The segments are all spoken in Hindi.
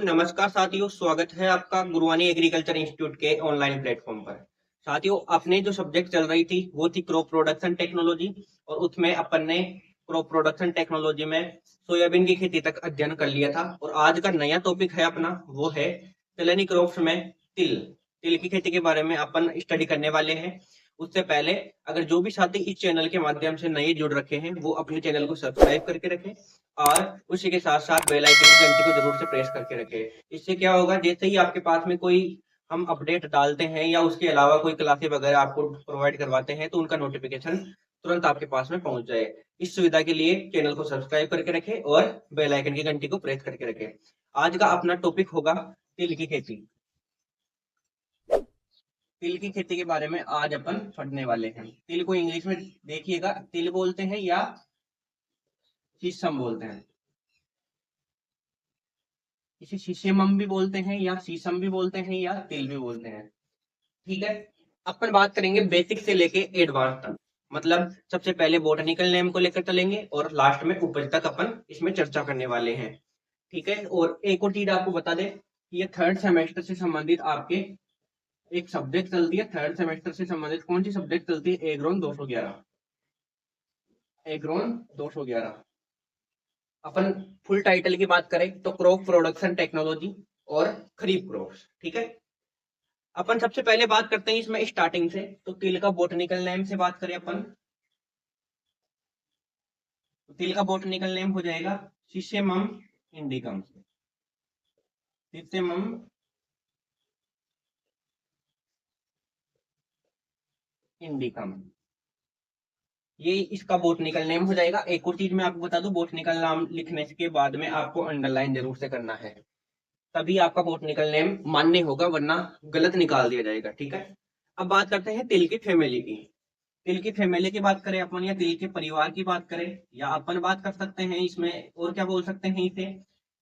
नमस्कार साथियों, स्वागत है आपका गुरुवानी एग्रीकल्चर इंस्टीट्यूट के ऑनलाइन प्लेटफॉर्म पर। साथियों, अपने जो सब्जेक्ट चल रही थी वो थी क्रॉप प्रोडक्शन टेक्नोलॉजी, और उसमें अपन ने क्रॉप प्रोडक्शन टेक्नोलॉजी में सोयाबीन की खेती तक अध्ययन कर लिया था। और आज का नया टॉपिक है अपना, वो है तिलहनी क्रॉप्स में तिल तिल की खेती के बारे में अपन स्टडी करने वाले हैं। उससे पहले अगर जो भी साथी इस चैनल के माध्यम से नए जुड़ रखे हैं वो अपने चैनल को सब्सक्राइब करके रखें, और उसी के साथ साथ बेल आइकन की घंटी को जरूर से प्रेस करके रखें। इससे क्या होगा, जैसे ही आपके पास में कोई हम अपडेट डालते हैं या उसके अलावा कोई क्लासेस वगैरह आपको प्रोवाइड करवाते हैं तो उनका नोटिफिकेशन तुरंत आपके पास में पहुंच जाए। इस सुविधा के लिए चैनल को सब्सक्राइब करके रखें और बेल आइकन की घंटी को प्रेस करके रखें। आज का अपना टॉपिक होगा तिल की खेती। तिल की खेती के बारे में आज अपन पढ़ने वाले हैं। तिल को इंग्लिश में देखिएगा, तिल बोलते हैं या शीशम बोलते हैं। इसे शीशेमम भी बोलते हैं या शीशम भी बोलते हैं या तिल भी बोलते हैं। ठीक है, अपन बात करेंगे बेसिक से लेके एडवांस तक। मतलब सबसे पहले बोटनिकल नेम को लेकर चलेंगे और लास्ट में उपज तक अपन इसमें चर्चा करने वाले हैं। ठीक है, और एक और चीज आपको बता दें कि ये थर्ड सेमेस्टर से संबंधित आपके एक सब्जेक्ट चलती है। थर्ड सेमेस्टर से संबंधित कौन सी सब्जेक्ट चलती है? एग्रोन 211। एग्रोन 211। अपन फुल टाइटल की बात करें तो क्रॉप प्रोडक्शन टेक्नोलॉजी और खरीफ क्रॉप्स। ठीक है, अपन सबसे पहले बात करते हैं इसमें स्टार्टिंग से। तो तिल का बोटनिकल नेम से बात करें अपन, तो तिल का बोटनिकल नेम हो जाएगा सिसेमम इंडिकम। सिसेमम इंडिकम, ये इसका बोटनिकल नेम हो जाएगा। एक और चीज मैं आपको बता दूं, बोटनिकल नाम लिखने के बाद में आपको अंडरलाइन जरूर से करना है, तभी आपका बोटनिकल नेम मान्य होगा, वरना गलत निकाल दिया जाएगा। ठीक है, अब बात करते हैं तिल की फैमिली की। तिल की फैमिली की बात करें अपन, या तिल के परिवार की बात करें, या अपन बात कर सकते हैं इसमें और क्या बोल सकते हैं, इसे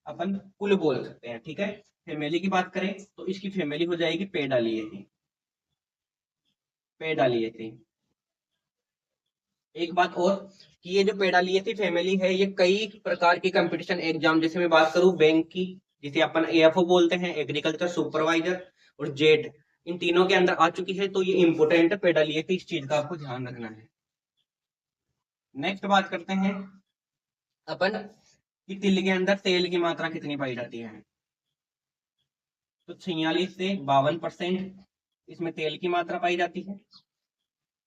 अपन कुल बोल सकते हैं। ठीक है, फैमिली की बात करें तो इसकी फैमिली हो जाएगी पेडालिएसी। पेडालिएसी। एक बात और कि ये जो पेडालिएसी फैमिली है, ये कई प्रकार की कंपटीशन एग्जाम, जैसे मैं बात करूं बैंक की, जिसे अपन एएफओ बोलते हैं, एग्रीकल्चर सुपरवाइजर, और जेड, इन तीनों के अंदर आ चुकी है। तो ये इंपोर्टेंट है पेडालिएसी, इस चीज का आपको ध्यान रखना है। नेक्स्ट बात करते हैं अपन कि तिल के अंदर तेल की मात्रा कितनी पाई जाती है। तो 46 से 52% इसमें तेल की मात्रा पाई जाती है।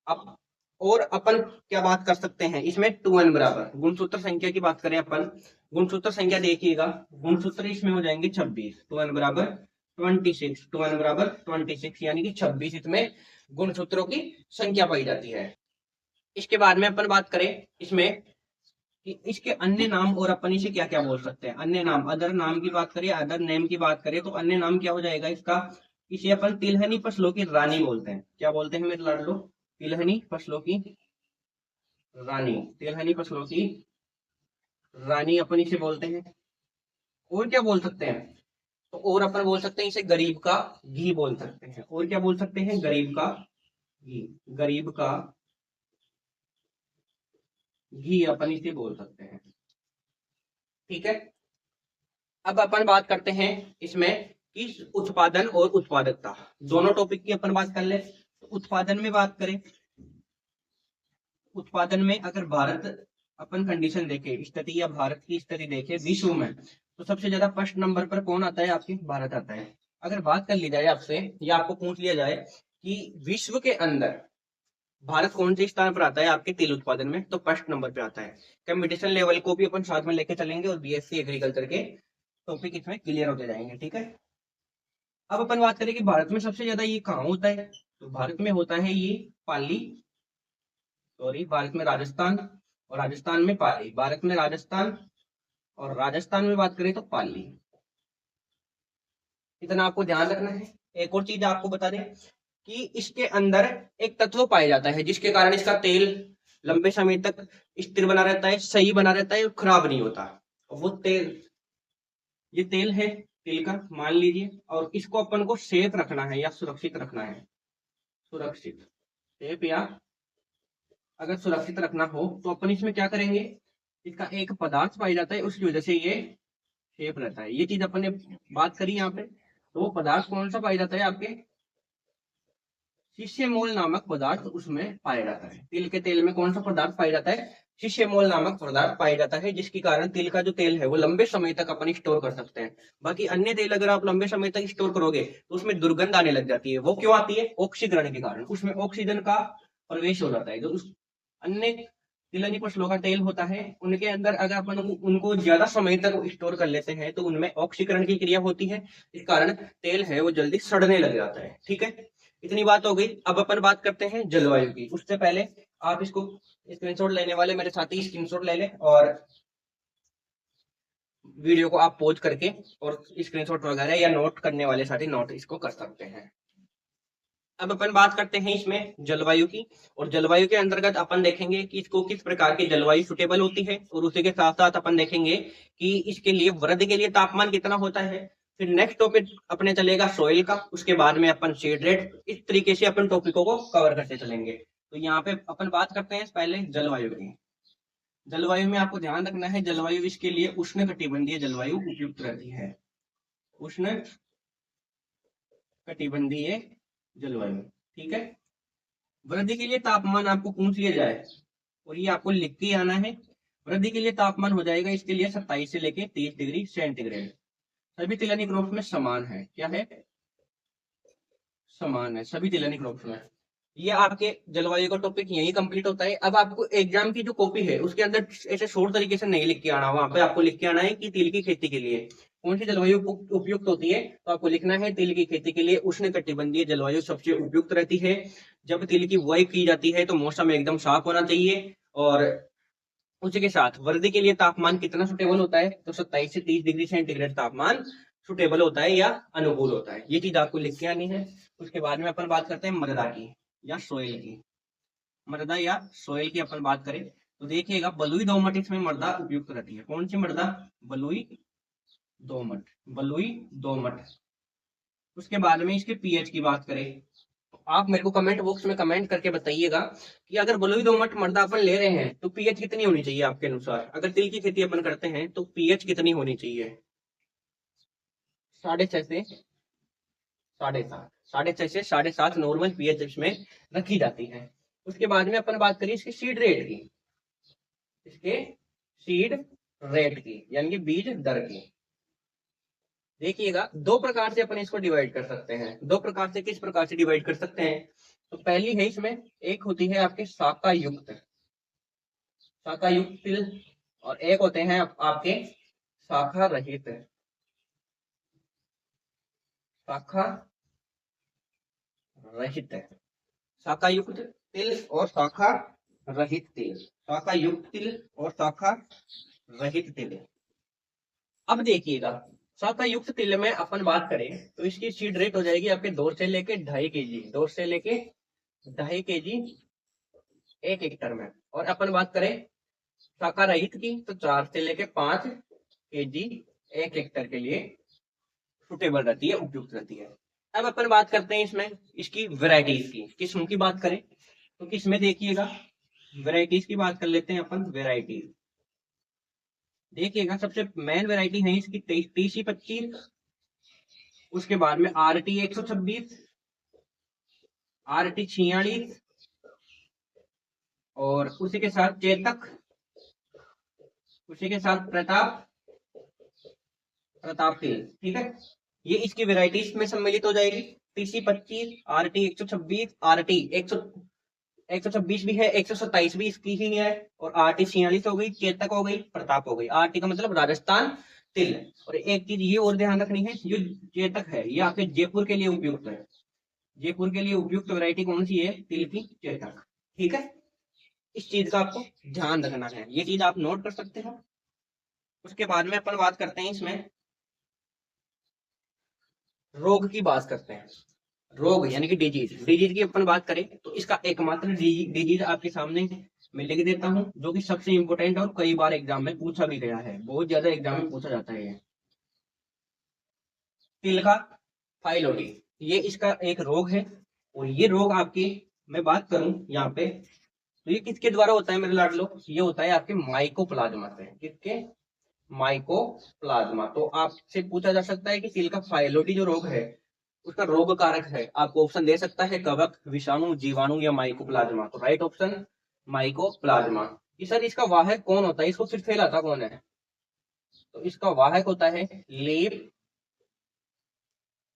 अब और अपन क्या बात कर सकते हैं इसमें, 2n बराबर गुणसूत्र संख्या की बात करें अपन, गुणसूत्र संख्या देखिएगा, गुणसूत्र इसमें हो जाएंगे 26, 2n बराबर 26, 2n बराबर 26, यानी कि 26 इसमें गुणसूत्रों की संख्या पाई जाती है। इसके बाद में अपन बात करें इसमें कि इसके अन्य नाम और अपन इसे क्या क्या बोल सकते हैं। अन्य नाम, अदर नाम की बात करें, अदर नेम की बात करें, तो अन्य नाम क्या हो जाएगा इसका, इसे अपन तिलहनी फसलों की रानी बोलते हैं। क्या बोलते हैं मेरे लाडलो? तिलहनी फसलों की रानी। तिलहनी फसलों की रानी अपन इसे बोलते हैं। और क्या बोल सकते हैं? तो और अपन बोल सकते हैं इसे गरीब का घी बोल सकते हैं। और क्या बोल सकते हैं? गरीब का घी। गरीब का घी अपन इसे बोल सकते हैं। ठीक है, अब अपन बात करते हैं इसमें कि उत्पादन और उत्पादकता, दोनों टॉपिक की अपन बात कर ले। तो उत्पादन में बात करें, उत्पादन में अगर भारत अपन कंडीशन देखें, स्थिति या भारत की स्थिति देखें विश्व में, तो सबसे ज्यादा फर्स्ट नंबर पर कौन आता है? आपके भारत आता है। अगर बात कर ली जाए आपसे, या आपको पूछ लिया जाए कि विश्व के अंदर भारत कौन से स्थान पर आता है आपके तिल उत्पादन में, तो फर्स्ट नंबर पे आता है। कंपटीशन लेवल को भी अपन साथ में लेके चलेंगे और बीएससी एग्रीकल्चर के टॉपिक इसमें क्लियर होते जाएंगे। ठीक है, अब अपन बात करें कि भारत में सबसे ज्यादा ये कहाँ होता है, तो भारत में होता है ये पाली, सॉरी, भारत में राजस्थान, और राजस्थान में पाली। भारत में राजस्थान और राजस्थान में बात करें तो पाली। इतना आपको ध्यान रखना है। एक और चीज आपको बता दें कि इसके अंदर एक तत्व पाया जाता है जिसके कारण इसका तेल लंबे समय तक स्थिर बना रहता है, सही बना रहता है, खराब नहीं होता। वो तेल, ये तेल है तिल का, मान लीजिए, और इसको अपन को सेफ रखना है या सुरक्षित रखना है। सुरक्षित, सेफ या अगर सुरक्षित रखना हो तो अपन इसमें क्या करेंगे, इसका एक पदार्थ पाया जाता है, उसकी वजह से ये शेप रहता है, ये चीज अपन ने बात करी यहाँ पे। तो वो पदार्थ कौन सा पाया जाता है आपके, शिष्यमोल नामक पदार्थ उसमें पाया जाता है। तिल के तेल में कौन सा पदार्थ पाया जाता है, शिष्यमोल नामक पदार्थ पाया जाता है, जिसके कारण तिल का जो तेल है वो लंबे समय तक अपन स्टोर कर सकते हैं। बाकी अन्य तेल अगर आप लंबे समय तक स्टोर करोगे तो उसमें दुर्गंध आने लग जाती है। वो क्यों आती है, ऑक्सीकरण के कारण, उसमें ऑक्सीजन का प्रवेश हो जाता है। जो उस अन्य तिलहनी फसलों का तेल होता है उनके अंदर अगर अपन उनको ज्यादा समय तक स्टोर कर लेते हैं तो उनमें ऑक्सीकरण की क्रिया होती है, इस कारण तेल है वो जल्दी सड़ने लग जाता है। ठीक है, इतनी बात हो गई। अब अपन बात करते हैं जलवायु की। उससे पहले आप इसको स्क्रीनशॉट लेने वाले मेरे साथी स्क्रीनशॉट ले लें, और वीडियो को आप पॉज करके और स्क्रीनशॉट वगैरह या नोट करने वाले साथी नोट इसको कर सकते हैं। अब अपन बात करते हैं इसमें जलवायु की, और जलवायु के अंतर्गत अपन देखेंगे कि इसको किस प्रकार की जलवायु सुटेबल होती है, और उसी के साथ साथ अपन देखेंगे कि इसके लिए वृद्धि के लिए तापमान कितना होता है। फिर नेक्स्ट टॉपिक अपने चलेगा सॉइल का, उसके बाद में अपन शेड रेट, इस तरीके से अपन टॉपिकों को कवर करते चलेंगे। तो यहाँ पे अपन बात करते हैं पहले जलवायु की। जलवायु में आपको ध्यान रखना है, जलवायु इसके लिए उष्ण कटिबंधीय जलवायु उपयुक्त रहती है। उष्ण कटिबंधीय जलवायु, ठीक है। वृद्धि के लिए तापमान आपको पूछ लिया जाए और ये आपको लिख के आना है। वृद्धि के लिए तापमान हो जाएगा इसके लिए 27 से लेके 30 डिग्री सेंटीग्रेड। सभी तिलहनी क्रॉप्स में समान है, क्या है, समान है सभी तिलहनी क्रॉप्स में। ये आपके जलवायु का टॉपिक यही कंप्लीट होता है। अब आपको एग्जाम की जो कॉपी है उसके अंदर ऐसे शॉर्ट तरीके से नहीं लिख के आना, वहां पे आपको लिख के आना है कि तिल की खेती के लिए कौन सी जलवायु उपयुक्त होती है। तो आपको लिखना है तिल की खेती के लिए उष्ण कटिबंधीय जलवायु सबसे उपयुक्त रहती है। जब तिल की बुआई की जाती है तो मौसम एकदम साफ होना चाहिए, और उसी के साथ वृद्धि के लिए तापमान कितना सुटेबल होता है, तो 27 से 30 डिग्री सेंटीग्रेड तापमान सुटेबल होता है या अनुकूल होता है। ये चीज आपको लिख के आनी है। उसके बाद में अपन बात करते हैं मृदा की या सोइल की। मृदा या सोइल की अपन बात करें तो देखिएगा बलुई दोमट इसमें मृदा उपयुक्त रहती है। कौन सी मृदा, बलुई दोमट, बलुई दोमट। उसके बाद में इसके पीएच की बात करें तो आप मेरे को कमेंट बॉक्स में कमेंट करके बताइएगा कि अगर बलुई दोमट मृदा अपन ले रहे हैं तो पीएच कितनी होनी चाहिए आपके अनुसार। अगर तिल की खेती अपन करते हैं तो पीएच कितनी होनी चाहिए, 6.5 से 7.5, 6.5 से 7.5 नॉर्मल पीएच इसमें रखी जाती है। उसके बाद में अपन बात करें इसकी सीड रेट की, इसके सीड रेट की यानी कि बीज दर की। देखिएगा दो प्रकार से अपन इसको डिवाइड कर सकते हैं। दो प्रकार से किस प्रकार से डिवाइड कर सकते हैं, तो पहली है इसमें एक होती है आपके शाखा युक्त, शाखा युक्त तिल, और एक होते हैं आपके शाखा रहित, शाखा रहित, शाखा युक्त तिल और शाखा रहित तिल, शाखा युक्त तिल और शाखा रहित तिल। अब देखिएगा शाखा युक्त तिल में अपन बात करें तो इसकी सीड रेट हो जाएगी आपके 2 से लेके 2.5 केजी, 2 से लेके 2.5 केजी 1 हेक्टर में। और अपन बात करें शाखा रहित की तो 4 से लेके 5 केजी 1 हेक्टर के लिए सुटेबल रहती है, उपयुक्त रहती है। अब अपन बात करते हैं इसमें इसकी वेराइटीज की, किस्म की बात करें तो किसमें देखिएगा वेराइटीज की बात कर लेते हैं अपन। वेराइटीज देखिएगा सबसे मेन वेराइटी है इसकी TC25, उसके बाद में RT 126, RT 46, और उसी के साथ चेतक, उसी के साथ प्रताप, प्रताप तिल। ठीक है, ये इसकी वेराइटीज में सम्मिलित हो जाएगी। TC25, RT 126, RT 126 भी है, 127 भी इसकी ही है, और RT 46 हो गई, चेतक हो गई, प्रताप हो गई। RT का मतलब राजस्थान तिल। और एक चीज ये और ध्यान रखनी है, जो चेतक है ये आपके जयपुर के लिए उपयुक्त है। जयपुर के लिए उपयुक्त वैरायटी कौन सी है, तिल की चेतक। ठीक है, इस चीज का आपको ध्यान रखना है, ये चीज आप नोट कर सकते हो। उसके बाद में अपन बात करते हैं इसमें रोग की बात करते हैं। रोग यानी कि डिजीज, डिजीज की अपन बात करें तो इसका एकमात्र डिजीज आपके सामने मैं लिख देता हूं, जो कि सबसे इंपोर्टेंट और कई बार एग्जाम में पूछा भी गया है, बहुत ज्यादा एग्जाम में पूछा जाता है। तिल का फाइलोडी, ये इसका एक रोग है। और ये रोग आपकी मैं बात करूं यहाँ पे तो ये किसके द्वारा होता है मेरे लाडलो, ये होता है आपके माइकोप्लाज्मा से। किसके, माइकोप्लाज्मा। तो आपसे पूछा जा सकता है कि तिल का फाइलोडी जो रोग है उसका रोग कारक है, आपको ऑप्शन दे सकता है कवक, विषाणु, जीवाणु या माइकोप्लाज्मा। तो राइट ऑप्शन माइकोप्लाज्मा। ये सर इसका वाहक कौन होता है, इसको फिर फैलाता कौन है? तो इसका वाहक होता है लीफ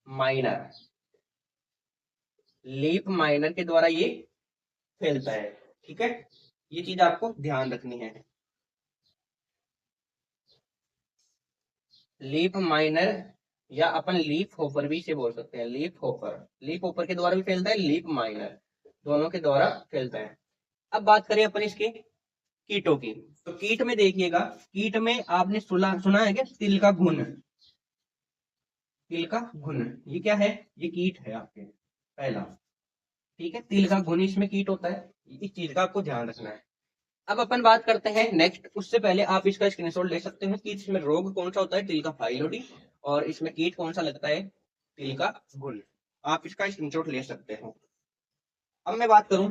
माइनर। लीफ माइनर के द्वारा ये फैलता है। ठीक है, ये चीज आपको ध्यान रखनी है। लीफ माइनर या अपन लीफ होपर भी इसे बोल सकते हैं। लीफ होपर, लीफ होपर के द्वारा भी फैलता है, लीफ माइनर दोनों के द्वारा फैलता है। अब बात करें अपन इसके कीटों की, तो कीट में देखिएगा, कीट में आपने सुना है क्या तिल का घुन? तिल का घुन ये क्या है? ये कीट है आपके पहला। ठीक है, तिल का घुन इसमें कीट होता है, इस चीज का आपको ध्यान रखना है। अब अपन बात करते हैं नेक्स्ट, उससे पहले आप इसका स्क्रीनशॉट ले सकते हैं कि इसमें रोग कौन सा होता है, तिल का फाइलोडी, और इसमें कीट कौन सा लगता है, तिल का घुन। आप इसका स्क्रीनशॉट ले सकते हो। अब मैं बात करूं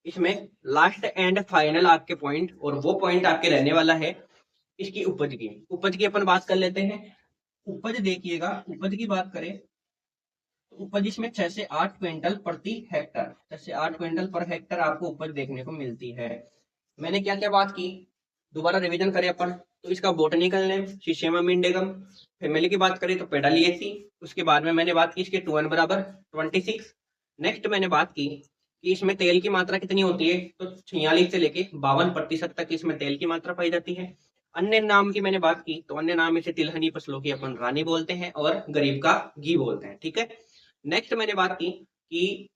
इसमें लास्ट एंड फाइनल आपके पॉइंट, और वो पॉइंट आपके रहने वाला है इसकी उपज की। उपज की अपन बात कर लेते हैं। उपज देखिएगा, उपज की बात करें तो उपज इसमें 6 से 8 क्विंटल प्रति हेक्टर, 6 से 8 क्विंटल पर हेक्टर आपको उपज देखने को मिलती है। मैंने क्या क्या बात की, दोबारा रिवीजन करें अपन। तो इसका बोटनिकल नेम शिशेमा इंडिगम। फैमिली की बात करें तो पेडालिएसी। उसके बाद में मैंने बात की इसके 2n बराबर 26। नेक्स्ट मैंने बात की कि इसमें तेल की मात्रा कितनी होती है, तो 46 से लेके 52% तक इसमें तेल की मात्रा पाई जाती है। अन्य नाम की मैंने बात की, तो अन्य नाम इसे तिलहनी फसलों की अपन रानी बोलते हैं और गरीब का घी बोलते हैं। ठीक है, नेक्स्ट मैंने बात की कि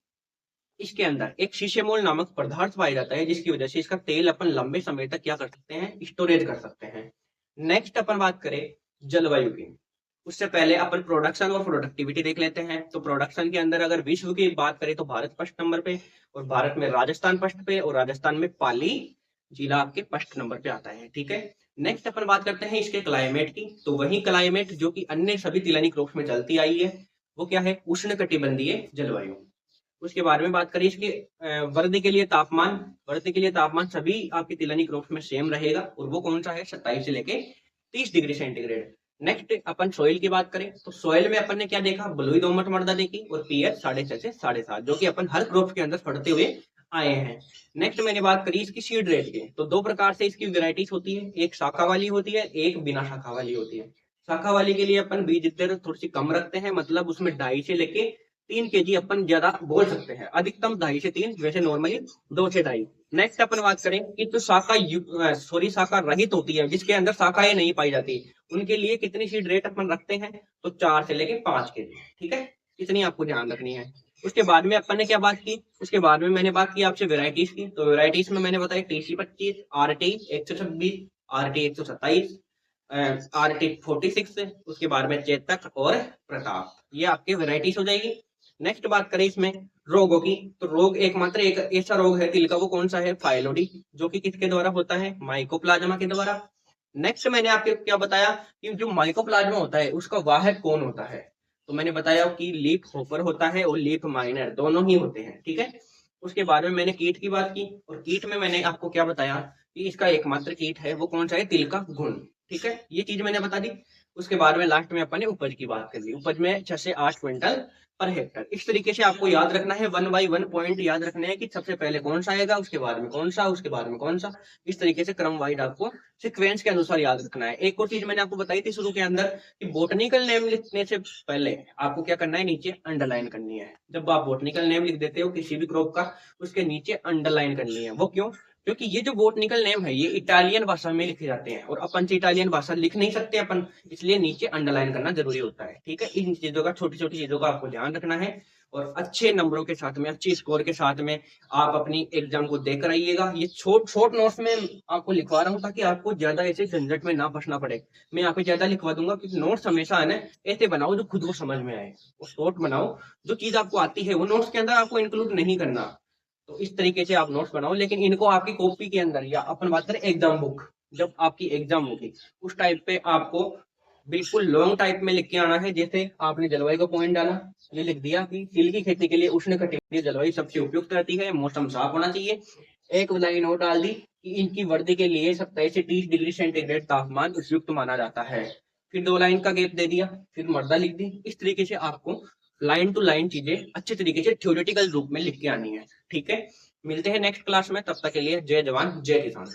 इसके अंदर एक शीशेमोल नामक पदार्थ पाया जाता है, जिसकी वजह से इसका तेल अपन लंबे समय तक क्या कर सकते हैं, स्टोरेज कर सकते हैं। नेक्स्ट अपन बात करें जलवायु की, उससे पहले अपन प्रोडक्शन और प्रोडक्टिविटी देख लेते हैं। तो प्रोडक्शन के अंदर अगर विश्व की बात करें तो भारत फर्स्ट नंबर पे, और भारत में राजस्थान फर्स्ट पे, और राजस्थान में पाली जिला आपके फर्स्ट नंबर पे आता है। ठीक है, नेक्स्ट अपन बात करते हैं इसके क्लाइमेट की। तो वही क्लाइमेट जो कि अन्य सभी तिलहनी क्रॉप्स में चलती आई है, वो क्या है, उष्ण कटिबंधीय जलवायु। उसके बारे में बात करें इसके वर्दी के लिए तापमान, वर्दी के लिए तापमान सभी आपकी तिलहनी क्रॉप्स में सेम रहेगा, और वो कौन सा है, 27 से लेके 30 डिग्री सेंटीग्रेड। नेक्स्ट अपन सॉइल की बात करें तो सॉइल में अपन ने क्या देखा, बलुई दोमट मृदा देखी, और पीएच 6.5 से 7.5, जो कि अपन हर क्रॉप के अंदर पढ़ते हुए आए हैं। नेक्स्ट मैंने बात करी इसकी सीड रेट की। तो दो प्रकार से इसकी वेराइटीज होती है, एक शाखा वाली होती है, एक बिना शाखा वाली होती है। शाखा वाली के लिए अपन बीज दर थोड़ी सी कम रखते हैं, मतलब उसमें 2.5 से लेके 3 kg अपन ज्यादा बोल सकते हैं, अधिकतम 2.5 से 3, वैसे नॉर्मली 2 से 2.5। नेक्स्ट अपन बात करें कि जो शाखा रहित होती है, जिसके अंदर शाखाएं नहीं पाई जाती, उनके लिए कितनी सीड रेट अपन रखते हैं, तो 4 से लेके 5 kg। ठीक है, इतनी आपको ध्यान रखनी है। उसके बाद में अपन ने क्या बात की, उसके बाद में मैंने बात की आपसे वेराइटीज की। तो वेराइटीज में मैंने बताया TC25, RT 126, RT 127, RT 46, उसके बाद में चेतक और प्रताप, ये आपकी वेराइटीज हो जाएगी। नेक्स्ट बात करें इसमें रोगों की, तो रोग एकमात्र एक ऐसा रोग है तिल का, वो कौन सा है, फाइलोडी, जो कि किसके द्वारा होता है, माइकोप्लाज्मा के द्वारा। नेक्स्ट मैंने आपको क्या बताया कि जो माइकोप्लाज्मा होता है उसका वाहक कौन होता है, तो मैंने बताया कि लीफ होपर होता है और लीफ माइनर दोनों ही होते हैं। ठीक है, उसके बाद में मैंने कीट की बात की, और कीट में मैंने आपको क्या बताया कि इसका एकमात्र कीट है वो कौन सा है, तिल का घुन। ठीक है, ये चीज मैंने बता दी। उसके बाद में लास्ट में अपन ने उपज की बात कर ली, उपज में 6 से 8 क्विंटल पर हेक्टर। इस तरीके से आपको याद रखना है, 1 बाई 1 पॉइंट याद रखने हैं कि सबसे पहले कौन सा आएगा, उसके बाद में कौन सा, उसके बाद में कौन सा, इस तरीके से क्रम वाइज आपको सिक्वेंस के अनुसार याद रखना है। एक और चीज मैंने आपको बताई थी शुरू के अंदर कि बोटनिकल नेम लिखने से पहले आपको क्या करना है, नीचे अंडरलाइन करनी है। जब आप बोटनिकल नेम लिख देते हो किसी भी क्रॉप का, उसके नीचे अंडरलाइन करनी है। वो क्यों, क्योंकि ये जो बोटनिकल नेम है ये इटालियन भाषा में लिखे जाते हैं, और अपन से इटालियन भाषा लिख नहीं सकते अपन, इसलिए नीचे अंडरलाइन करना जरूरी होता है। ठीक है, इन चीजों का, छोटी छोटी चीजों का आपको ध्यान रखना है, और अच्छे नंबरों के साथ में, अच्छी स्कोर के साथ में आप अपनी एग्जाम को देकर आइएगा। ये शॉर्ट नोट्स में आपको लिखवा रहा हूँ ताकि आपको ज्यादा ऐसे झंझट में ना फंसना पड़े। मैं यहाँ पे ज्यादा लिखवा दूंगा, क्योंकि नोट्स हमेशा है ना ऐसे बनाओ जो खुद को समझ में आए, और शॉर्ट बनाओ, जो चीज आपको आती है वो नोट्स के अंदर आपको इंक्लूड नहीं करना। तो इस तरीके से आप नोट्स बनाओ, लेकिन इनको आपकी कॉपी के अंदर, या अपन बात करें एग्जाम बुक, जब आपकी एग्जाम होगी उस टाइप पे आपको बिल्कुल लॉन्ग टाइप में लिख के आना है। जैसे आपने जलवायु का पॉइंट डाला, ये लिख दिया कि तिल की खेती के लिए उष्ण कटिबंधीय जलवायु सबसे उपयुक्त रहती है, मौसम साफ होना चाहिए, एक लाइन और डाल दी कि इनकी वर्दी के लिए 27 से 30 डिग्री सेंटीग्रेड तापमान उपयुक्त माना जाता है। फिर 2 लाइन का गैप दे दिया, फिर मर्दा लिख दी। इस तरीके से आपको लाइन टू लाइन चीजें अच्छे तरीके से थ्योरेटिकल रूप में लिख के आनी है। ठीक है, मिलते हैं नेक्स्ट क्लास में, तब तक के लिए जय जवान जय किसान।